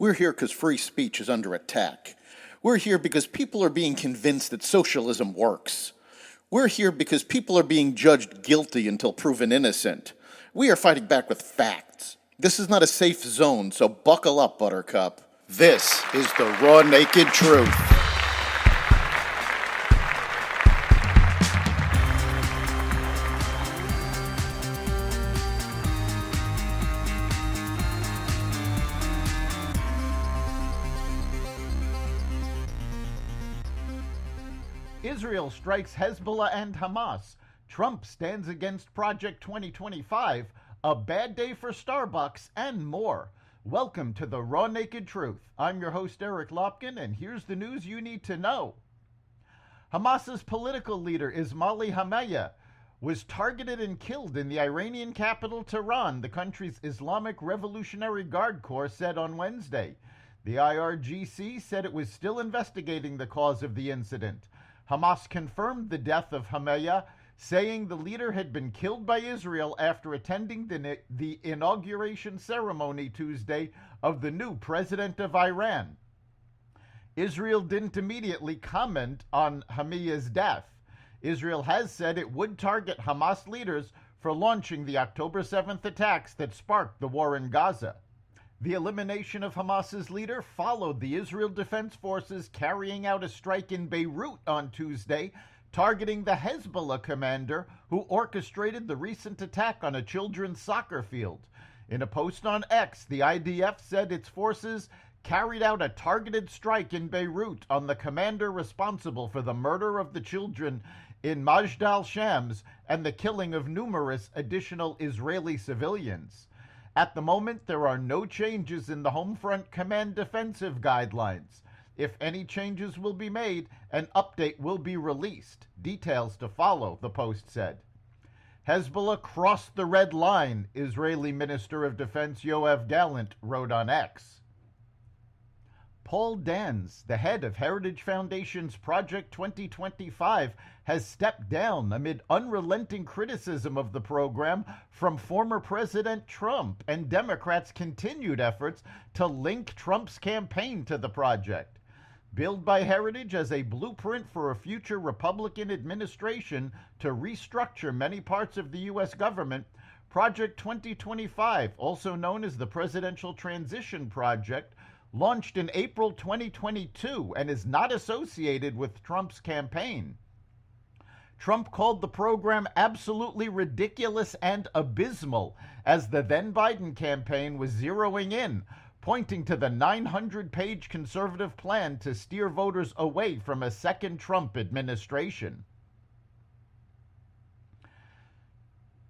We're here because free speech is under attack. We're here because people are being convinced that socialism works. We're here because people are being judged guilty until proven innocent. We are fighting back with facts. This is not a safe zone, so buckle up, Buttercup. This is the raw, naked truth. Israel strikes Hezbollah and Hamas. Trump stands against Project 2025. A bad day for Starbucks, and more. Welcome to the Raw Naked Truth. I'm your host, Eric Lopkin, and here's the news you need to know. Hamas's political leader, Ismail Haniyeh, was targeted and killed in the Iranian capital, Tehran, the country's Islamic Revolutionary Guard Corps said on Wednesday. The IRGC said it was still investigating the cause of the incident. Hamas confirmed the death of Haniyeh, saying the leader had been killed by Israel after attending the inauguration ceremony Tuesday of the new president of Iran. Israel didn't immediately comment on Haniyeh's death. Israel has said it would target Hamas leaders for launching the October 7th attacks that sparked the war in Gaza. The elimination of Hamas's leader followed the Israel Defense Forces carrying out a strike in Beirut on Tuesday, targeting the Hezbollah commander who orchestrated the recent attack on a children's soccer field. In a post on X, the IDF said its forces carried out a targeted strike in Beirut on the commander responsible for the murder of the children in Majd al-Shams and the killing of numerous additional Israeli civilians. At the moment, there are no changes in the Homefront Command defensive guidelines. If any changes will be made, an update will be released. Details to follow, the Post said. Hezbollah crossed the red line, Israeli Minister of Defense Yoav Gallant wrote on X. Paul Dans, the head of Heritage Foundation's Project 2025, has stepped down amid unrelenting criticism of the program from former President Trump and Democrats' continued efforts to link Trump's campaign to the project. Billed by Heritage as a blueprint for a future Republican administration to restructure many parts of the U.S. government, Project 2025, also known as the Presidential Transition Project, launched in April 2022 and is not associated with Trump's campaign. Trump called the program absolutely ridiculous and abysmal as the then Biden campaign was zeroing in, pointing to the 900-page conservative plan to steer voters away from a second Trump administration.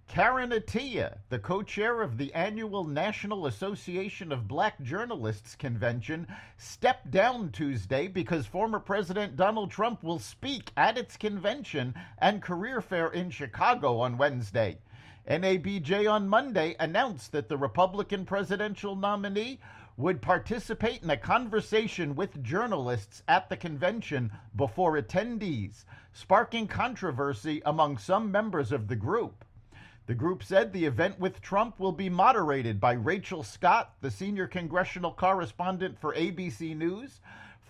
Karen Attiah, the co-chair of the annual National Association of Black Journalists convention, stepped down Tuesday because former President Donald Trump will speak at its convention and career fair in Chicago on Wednesday. NABJ on Monday announced that the Republican presidential nominee would participate in a conversation with journalists at the convention before attendees, sparking controversy among some members of the group. The group said the event with Trump will be moderated by Rachel Scott, the senior congressional correspondent for ABC News,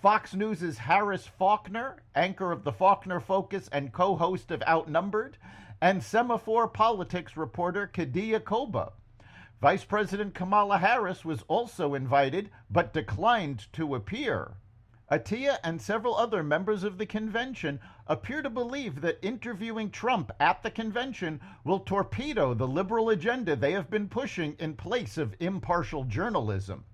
Fox News' Harris Faulkner, anchor of the Faulkner Focus and co-host of Outnumbered, and Semaphore Politics reporter Khadija Koba. Vice President Kamala Harris was also invited, but declined to appear. Attiah and several other members of the convention appear to believe that interviewing Trump at the convention will torpedo the liberal agenda they have been pushing in place of impartial journalism.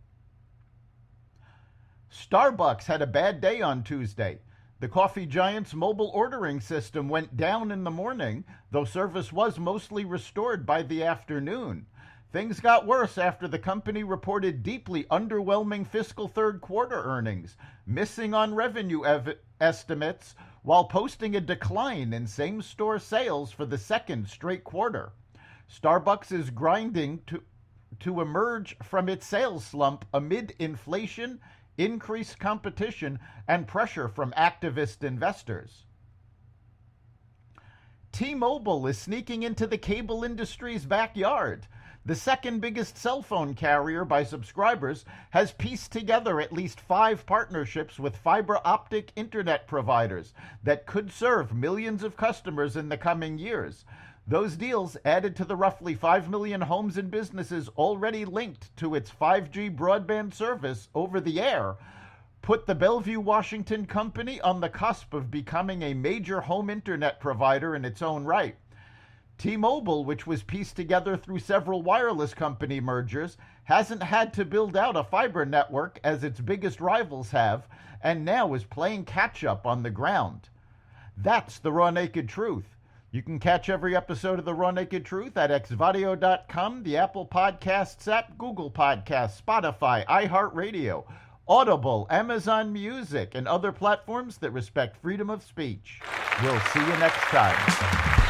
Starbucks had a bad day on Tuesday. The coffee giant's mobile ordering system went down in the morning, though service was mostly restored by the afternoon. Things got worse after the company reported deeply underwhelming fiscal third quarter earnings, missing on revenue estimates while posting a decline in same-store sales for the second straight quarter. Starbucks is grinding to emerge from its sales slump amid inflation, increased competition, and pressure from activist investors. T-Mobile is sneaking into the cable industry's backyard. The second biggest cell phone carrier by subscribers has pieced together at least 5 partnerships with fiber optic internet providers that could serve millions of customers in the coming years. Those deals, added to the roughly 5 million homes and businesses already linked to its 5G broadband service over the air, put the Bellevue, Washington company on the cusp of becoming a major home internet provider in its own right. T-Mobile, which was pieced together through several wireless company mergers, hasn't had to build out a fiber network as its biggest rivals have, and now is playing catch-up on the ground. That's the Raw Naked Truth. You can catch every episode of The Raw Naked Truth at xvadio.com, the Apple Podcasts app, Google Podcasts, Spotify, iHeartRadio, Audible, Amazon Music, and other platforms that respect freedom of speech. We'll see you next time.